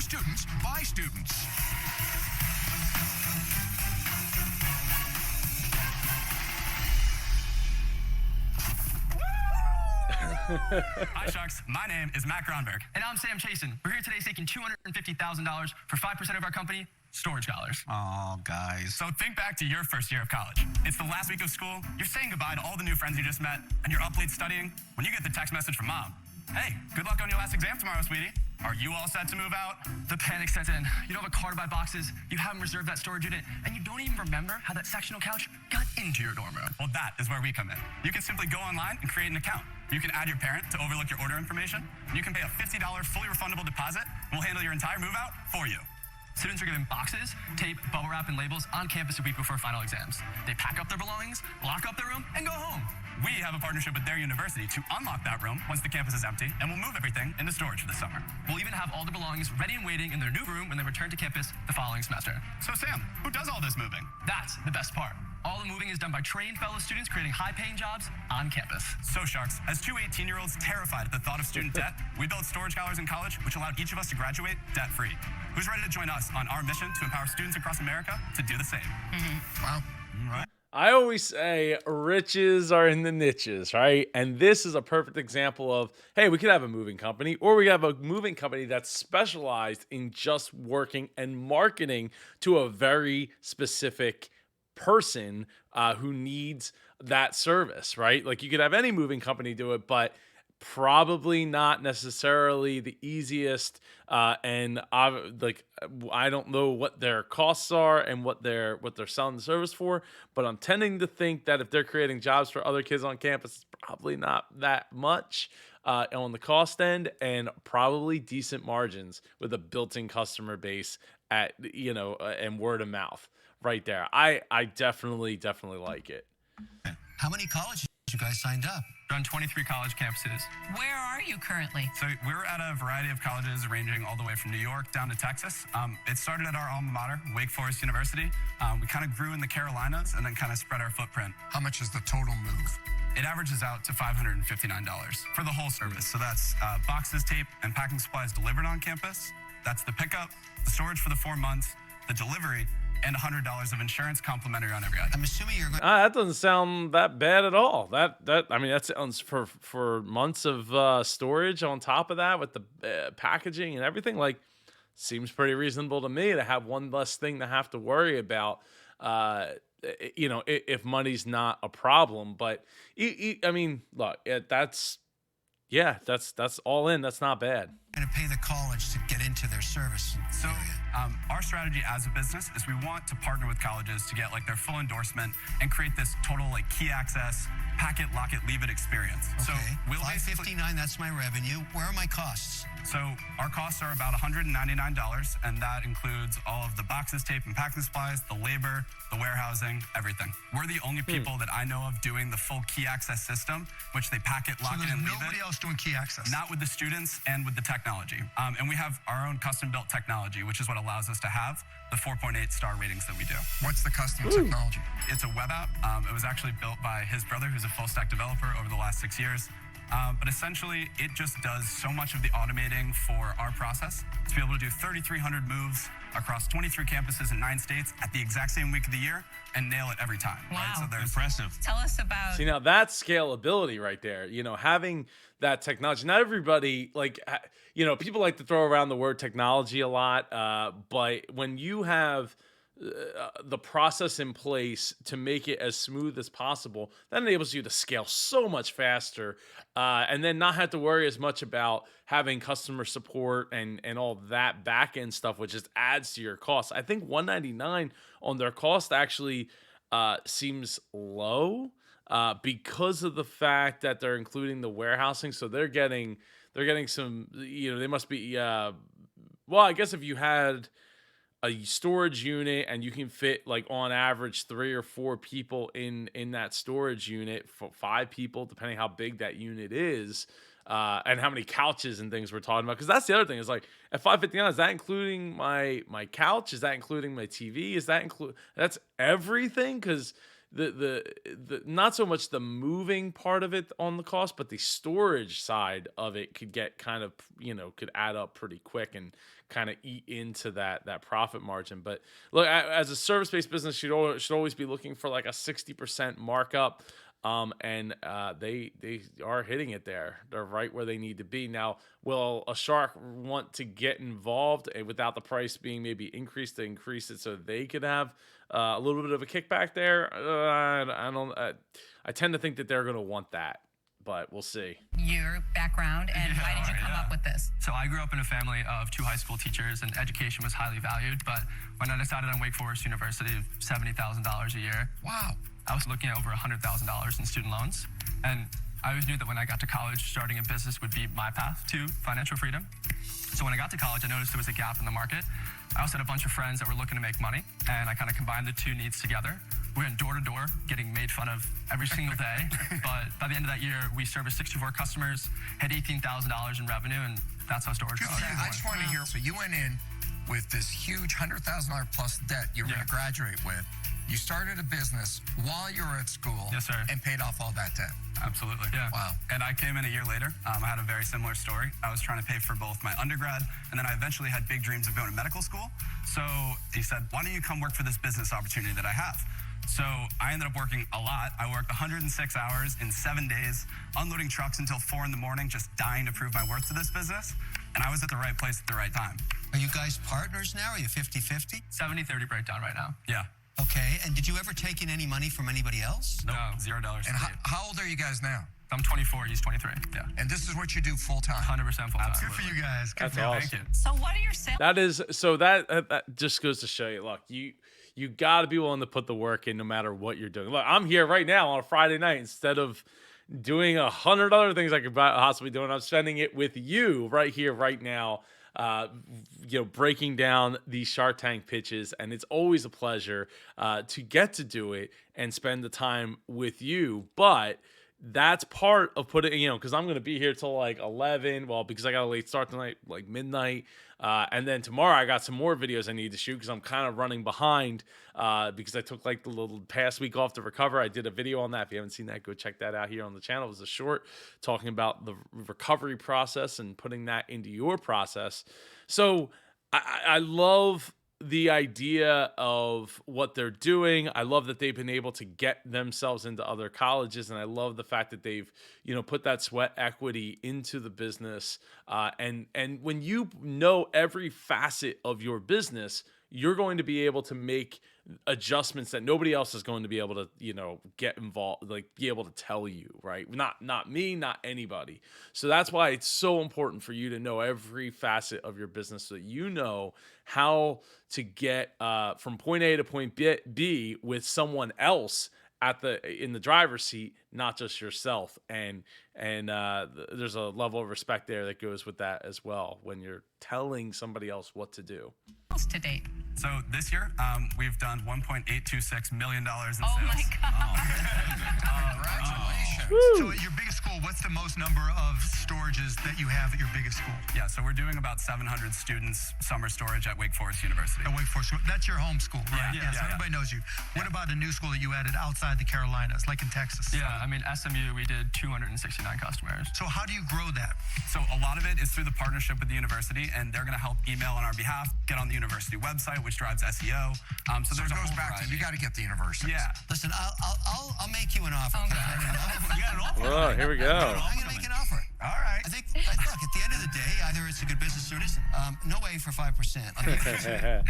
students by students. Hi, Sharks. My name is Matt Gronberg. And I'm Sam Chasen. We're here today seeking $250,000 for 5% of our company, Storage Scholars. Oh, guys. So think back to your first year of college. It's the last week of school. You're saying goodbye to all the new friends you just met, and you're up late studying when you get the text message from mom. Hey, good luck on your last exam tomorrow, sweetie. Are you all set to move out? The panic sets in. You don't have a car to buy boxes, you haven't reserved that storage unit, and you don't even remember how that sectional couch got into your dorm room. Well, that is where we come in. You can simply go online and create an account. You can add your parent to overlook your order information. You can pay a $50 fully refundable deposit, and we'll handle your entire move out for you. Students are given boxes, tape, bubble wrap, and labels on campus a week before final exams. They pack up their belongings, lock up their room, and go home. We have a partnership with their university to unlock that room once the campus is empty, and we'll move everything into storage for the summer. We'll even have all the belongings ready and waiting in their new room when they return to campus the following semester. So Sam, who does all this moving? That's the best part. All the moving is done by trained fellow students creating high-paying jobs on campus. So Sharks, as two 18-year-olds terrified at the thought of student debt, we built Storage Scholars in college, which allowed each of us to graduate debt-free. Who's ready to join us on our mission to empower students across America to do the same? Wow. All right. I always say riches are in the niches, right? And this is a perfect example of, hey, we could have a moving company, or we have a moving company that's specialized in just working and marketing to a very specific person who needs that service, right? Like you could have any moving company do it, but probably not necessarily the easiest. And I don't know what their costs are and what they're selling the service for, but I'm tending to think that if they're creating jobs for other kids on campus, it's probably not that much on the cost end, and probably decent margins with a built-in customer base at and word of mouth right there. I definitely like it. How many colleges you guys signed up? We're on 23 college campuses. Where are you currently? So we're at a variety of colleges ranging all the way from New York down to Texas. It started at our alma mater, Wake Forest University. We kind of grew in the Carolinas and then kind of spread our footprint. How much is the total move? It averages out to $559 for the whole service. So that's boxes, tape, and packing supplies delivered on campus. That's the pickup, the storage for the 4 months, the delivery, and $100 of insurance complimentary on every item. I'm assuming you're going That doesn't sound that bad at all. That sounds for months of storage on top of that with the packaging and everything. Like, seems pretty reasonable to me to have one less thing to have to worry about. If money's not a problem. But look, that's all in. That's not bad. to pay the college to get into their service. So our strategy as a business is we want to partner with colleges to get like their full endorsement and create this total like key access, pack it, lock it, leave it experience. Okay. So we'll $559, that's my revenue. Where are my costs? So our costs are about $199, and that includes all of the boxes, tape, and packing supplies, the labor, the warehousing, everything. We're the only people that I know of doing the full key access system, which they pack it, lock it, and leave it. Nobody else doing key access? Not with the students and with the technology. And we have our own custom-built technology, which is what allows us to have the 4.8 star ratings that we do. What's the custom technology? It's a web app. It was actually built by his brother, who's a full-stack developer over the last 6 years. But essentially, it just does so much of the automating for our process to be able to do 3,300 moves across 23 campuses in 9 states at the exact same week of the year and nail it every time. Wow. Right? So there's Impressive. Tell us about... See, now that's scalability right there. You know, having that technology. Not everybody, like, you know, people like to throw around the word technology a lot. But when you have the process in place to make it as smooth as possible, that enables you to scale so much faster, and then not have to worry as much about having customer support and all that back end stuff, which just adds to your costs. I think $199 on their cost actually seems low because of the fact that they're including the warehousing. So they're getting some, you know, they must be well, I guess if you had a storage unit and you can fit like on average 3 or 4 people in that storage unit, for 5 people depending how big that unit is, and how many couches and things we're talking about, because that's the other thing is like at $559, is that including my couch? Is that including my TV? Is that that's everything? Because the not so much the moving part of it on the cost, but the storage side of it could get kind of, could add up pretty quick and kind of eat into that profit margin. But look, as a service-based business, you should always be looking for like a 60% markup. And they are hitting it there. They're right where they need to be. Now, will a shark want to get involved without the price being maybe increased to increase it so they could have a little bit of a kickback there? I tend to think that they're going to want that, but we'll see. Your background and why did you come up with this? So I grew up in a family of 2 high school teachers, and education was highly valued. But when I decided on Wake Forest University, $70,000 a year. Wow. I was looking at over $100,000 in student loans. And I always knew that when I got to college, starting a business would be my path to financial freedom. So when I got to college, I noticed there was a gap in the market. I also had a bunch of friends that were looking to make money, and I kind of combined the 2 needs together. We went door to door, getting made fun of every single day. But by the end of that year, we serviced 64 customers, had $18,000 in revenue, and that's how storage started. I just want to hear, so you went in with this huge $100,000 plus debt you were going to graduate with. You started a business while you were at school. Yes, sir. And paid off all that debt. Absolutely. Yeah. Wow. And I came in a year later. I had a very similar story. I was trying to pay for both my undergrad, and then I eventually had big dreams of going to medical school. So he said, why don't you come work for this business opportunity that I have? So I ended up working a lot. I worked 106 hours in 7 days, unloading trucks until 4 in the morning, just dying to prove my worth to this business. And I was at the right place at the right time. Are you guys partners now? Are you 50-50? 70-30 breakdown right now. Yeah. Okay, and did you ever take in any money from anybody else? Nope. No. $0. And how old are you guys now? I'm 24, he's 23. Yeah. And this is what you do full time? 100% full time. Good for you guys. Good That's for you. awesome. Thank you. So what are your sales? That is so that just goes to show you. Look, you got to be willing to put the work in, no matter what you're doing. Look, I'm here right now on a Friday night. Instead of doing 100 other things I could possibly do, and I'm spending it with you right here, right now. Breaking down these Shark Tank pitches, and it's always a pleasure to get to do it and spend the time with you. But that's part of putting, because I'm going to be here till like 11. Well, because I got a late start tonight, like midnight. And then tomorrow I got some more videos I need to shoot because I'm kind of running behind because I took like the little past week off to recover. I did a video on that. If you haven't seen that, go check that out here on the channel. It was a short talking about the recovery process and putting that into your process. So I love the idea of what they're doing. I love that they've been able to get themselves into other colleges, and I love the fact that they've, put that sweat equity into the business. And when you know every facet of your business, you're going to be able to make adjustments that nobody else is going to be able to, get involved, like be able to tell you, right? Not me, not anybody. So that's why it's so important for you to know every facet of your business so that you know how to get from point A to point B with someone else in the driver's seat, not just yourself. And there's a level of respect there that goes with that as well when you're telling somebody else what to do. To date? So this year, we've done $1.826 million in sales. Oh my God. Congratulations. So at your biggest school, what's the most number of storages that you have at your biggest school? Yeah, so we're doing about 700 students summer storage at Wake Forest University. At Wake Forest. That's your home school, right? Yeah, so yeah. everybody knows you. What about a new school that you added outside the Carolinas, like in Texas? Yeah, I mean, SMU, we did 269 customers. So how do you grow that? So a lot of it is through the partnership with the university, and they're going to help email on our behalf, get on the university website, which drives SEO. So So there's it a goes whole back to, variety. you got to get the university. Yeah. Listen, I'll make you an offer. Oh, God. You got an offer? Whoa, here we go. I'm going to make an offer. All right. I think, look, at the end of the day, either it's a good business or it isn't. No way for 5%.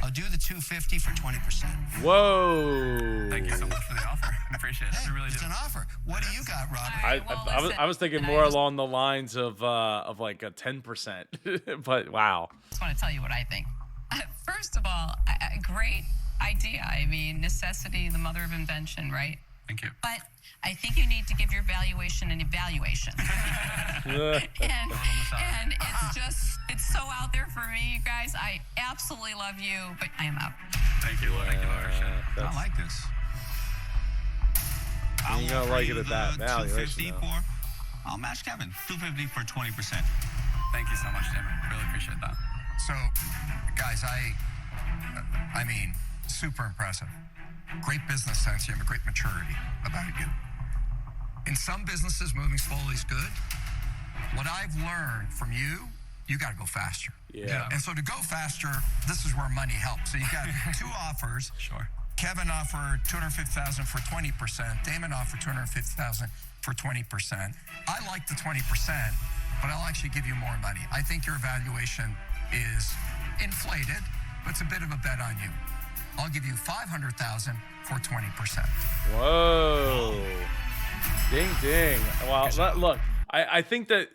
I'll do the 250 for 20%. Whoa. Thank you so much for the offer. I appreciate it. Hey, I really it's do. an offer. What do you got, Robert? I was thinking more along the lines of like a 10%, but wow. I just want to tell you what I think. First of all, a great idea. I mean, necessity, the mother of invention, right? Thank you. But I think you need to give your valuation an evaluation. and it's so out there for me, you guys. I absolutely love you, but I am out. Thank you. Thank you, Laura. I like this. You gotta like it at that valuation. I'll match Kevin. 250 for 20%. Thank you so much, Damon. Really appreciate that. So, guys, I mean, super impressive. Great business sense. You have a great maturity about you. In some businesses, moving slowly is good. What I've learned from you, you got to go faster. Yeah. And so to go faster, this is where money helps. So you got two offers. Sure. Kevin offered $250,000 for 20%. Damon offered $250,000 for 20%. I like the 20%, but I'll actually give you more money. I think your evaluation is inflated, but it's a bit of a bet on you. I'll give you $500,000 for 20%. Whoa. Ding, ding. Well, look, I think that,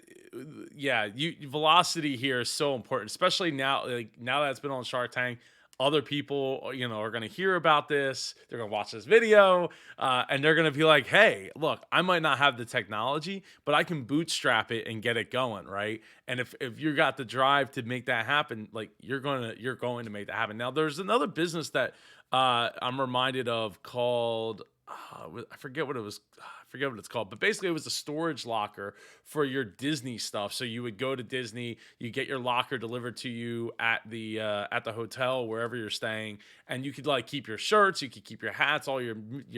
yeah, velocity here is so important, especially now, now that it's been on Shark Tank. Other people, are going to hear about this. They're going to watch this video, and they're going to be like, hey, look, I might not have the technology, but I can bootstrap it and get it going, right? And if you got the drive to make that happen, like you're going to make that happen. Now, there's another business that I'm reminded of called, I forget what it was. I forget what it's called, but basically it was a storage locker for your Disney stuff. So you would go to Disney, you get your locker delivered to you at the hotel, wherever you're staying. And you could like keep your shirts, you could keep your hats, all your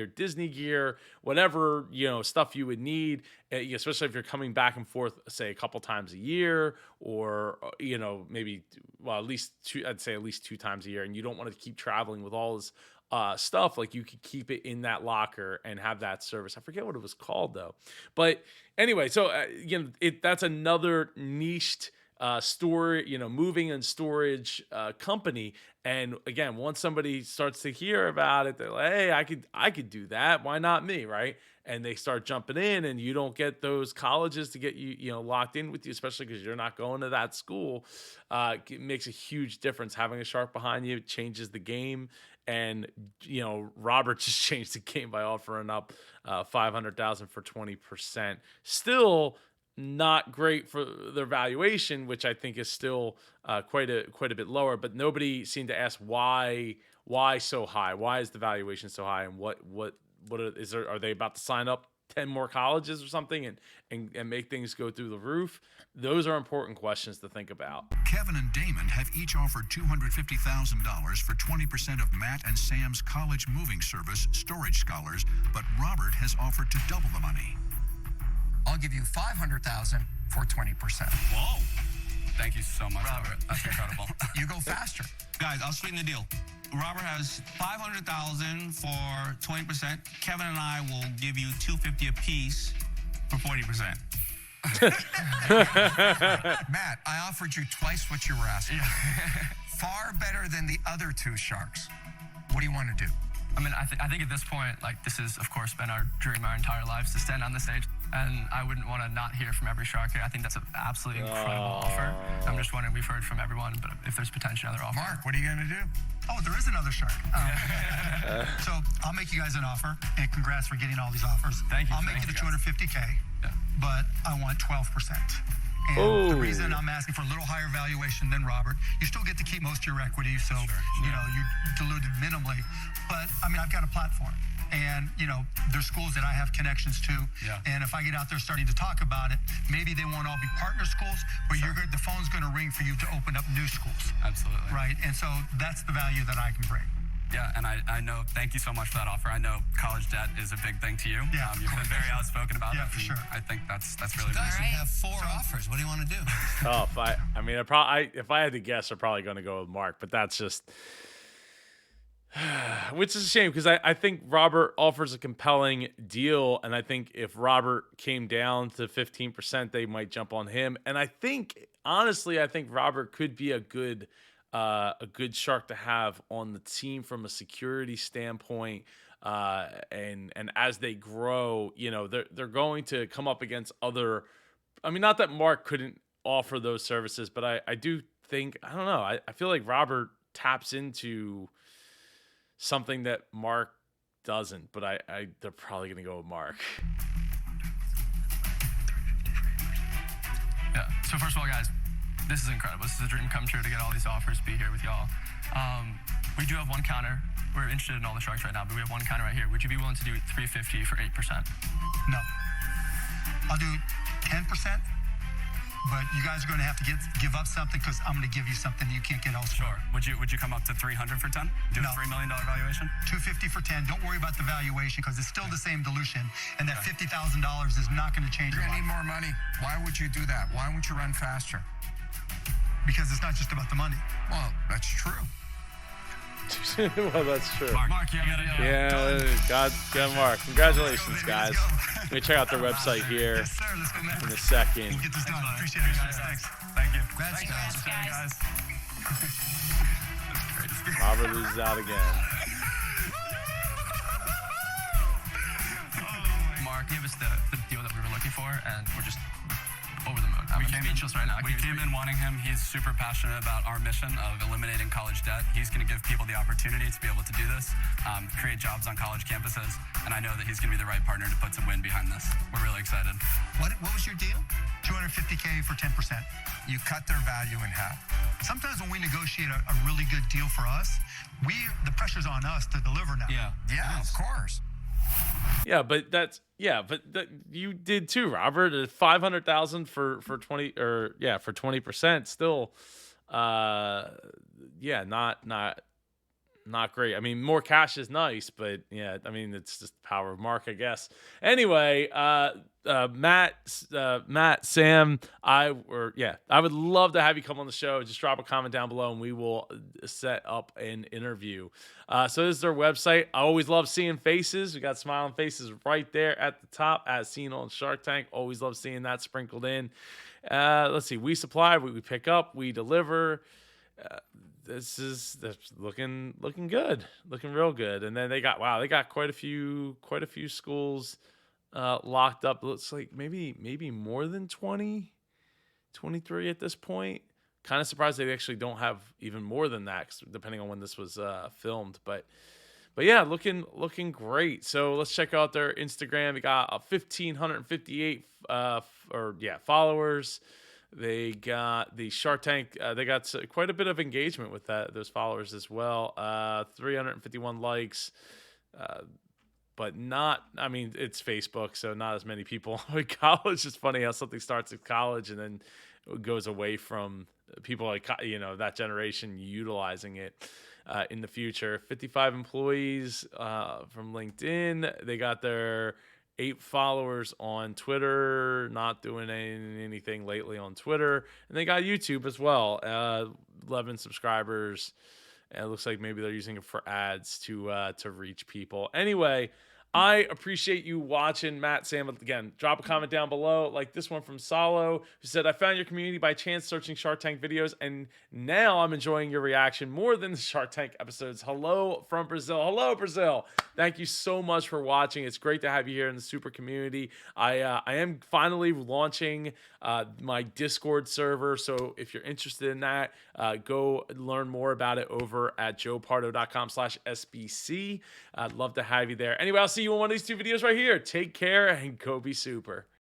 Disney gear, whatever, stuff you would need, especially if you're coming back and forth, say a couple times a year, or, maybe, well, at least two times a year. And you don't want to keep traveling with all this stuff. Like you could keep it in that locker and have that service. I forget what it was called though. But anyway, so that's another niched moving and storage company. And again, once somebody starts to hear about it, they're like, hey, I could do that. Why not me, right? And they start jumping in, and you don't get those colleges to get you, locked in with you, especially because you're not going to that school. It makes a huge difference. Having a shark behind you changes the game. And, Robert just changed the game by offering up $500,000 for 20%. Still not great for their valuation, which I think is still quite a bit lower. But nobody seemed to ask why so high. Why is the valuation so high? And what is there? Are they about to sign up 10 more colleges or something and make things go through the roof? Those are important questions to think about. Kevin and Damon have each offered $250,000 for 20% of Matt and Sam's college moving service storage scholars, but Robert has offered to double the money. I'll give you $500,000 for 20%. Whoa. Thank you so much, Robert. That's incredible. You go faster. Guys, I'll sweeten the deal. Robert has $500,000 for 20%. Kevin and I will give you $250 apiece for 40%. Matt, I offered you twice what you were asking. Far better than the other two sharks. What do you want to do? I mean, I think at this point, like, this has, of course, been our dream our entire lives to stand on the stage. And I wouldn't want to not hear from every shark here. I think that's an absolutely incredible offer. I'm just wondering, we've heard from everyone, but if there's potentially another offer. Mark, what are you going to do? Oh, there is another shark. So I'll make you guys an offer, and congrats for getting all these offers. Thank you. I'll make you the guys. $250K, but I want 12%. And the reason I'm asking for a little higher valuation than Robert, you still get to keep most of your equity, so you diluted minimally. But I mean, I've got a platform, and there's schools that I have connections to. And if I get out there starting to talk about it, maybe they won't all be partner schools, but the phone's going to ring for you to open up new schools. Absolutely. Right, and so that's the value that I can bring. Yeah, and I know, thank you so much for that offer. I know college debt is a big thing to you. Yeah, you've been very outspoken about it. Yeah, for sure. I think that's really Guys, nice. we have 4 offers. What do you want to do? If I had to guess, I'm probably going to go with Mark, but that's just, which is a shame because I think Robert offers a compelling deal, and I think if Robert came down to 15%, they might jump on him. And I think, honestly, Robert could be a good shark to have on the team from a security standpoint. And as they grow, they're going to come up against other. I mean, not that Mark couldn't offer those services, but I do think, I don't know. I feel like Robert taps into something that Mark doesn't, but they're probably going to go with Mark. Yeah. So first of all, guys, this is incredible. This is a dream come true to get all these offers, be here with y'all. We do have one counter. We're interested in all the sharks right now, but we have one counter right here. Would you be willing to do $350 for 8%? No. I'll do 10%, but you guys are going to have to give up something because I'm going to give you something you can't get elsewhere. Sure. Would you come up to 300 for 10? Do No. a $3 million valuation? 250 for 10. Don't worry about the valuation because it's still the same dilution, and that $50,000 is not going to change You're your going to need life. more money. Why would you do that? Why won't you run faster? Because it's not just about the money. Well, that's true. Well, that's true. Mark, you got it. Yeah, God, Mark. Congratulations, guys. Let me check out their website here Yes, sir. Let's go, man. in a second. We'll get this done. Appreciate it, guys. Thanks. Thank you. Congrats, guys. Robert loses out again. Mark gave us the deal that we were looking for, and we're just over the moon. I'm speechless right now. We came in wanting him. He's super passionate about our mission of eliminating college debt. He's going to give people the opportunity to be able to do this, create jobs on college campuses, and I know that he's going to be the right partner to put some wind behind this. We're really excited. What was your deal? $250K for 10%. You cut their value in half. Sometimes when we negotiate a really good deal for us, the pressure's on us to deliver now. Yeah, of course. Yeah, but you did too, Robert. 500,000 for 20 or for 20%. Still, not great. I mean, more cash is nice, but yeah, I mean, it's just the power of Mark, I guess. Anyway, Matt, Sam, I would love to have you come on the show. Just drop a comment down below and we will set up an interview. So this is their website. I always love seeing faces. We got smiling faces right there at the top, as seen on Shark Tank. Always love seeing that sprinkled in. Let's see. We supply, we pick up, we deliver. This is looking good, looking real good. And then they got quite a few schools locked up. Looks like maybe more than 20, 23 at this point. Kind of surprised they actually don't have even more than that, depending on when this was filmed. But yeah, looking great. So let's check out their Instagram. They got 1,558 followers. They got the Shark Tank. They got quite a bit of engagement with those followers as well. 351 likes, but not. I mean, it's Facebook, so not as many people at college. It's funny how something starts at college and then goes away from people like that generation utilizing it in the future. 55 employees from LinkedIn. They got their 8 followers on Twitter, not doing anything lately on Twitter. And they got YouTube as well, 11 subscribers. And it looks like maybe they're using it for ads to reach people. Anyway, I appreciate you watching. Matt, Sam, again, drop a comment down below, like this one from Salo, who said, I found your community by chance searching Shark Tank videos, and now I'm enjoying your reaction more than the Shark Tank episodes. Hello from Brazil. Hello, Brazil. Thank you so much for watching. It's great to have you here in the super community. I am finally launching my Discord server, so if you're interested in that, go learn more about it over at joepardo.com/SBC. I'd love to have you there. Anyway, I'll see you in one of these 2 videos right here. Take care and go be super.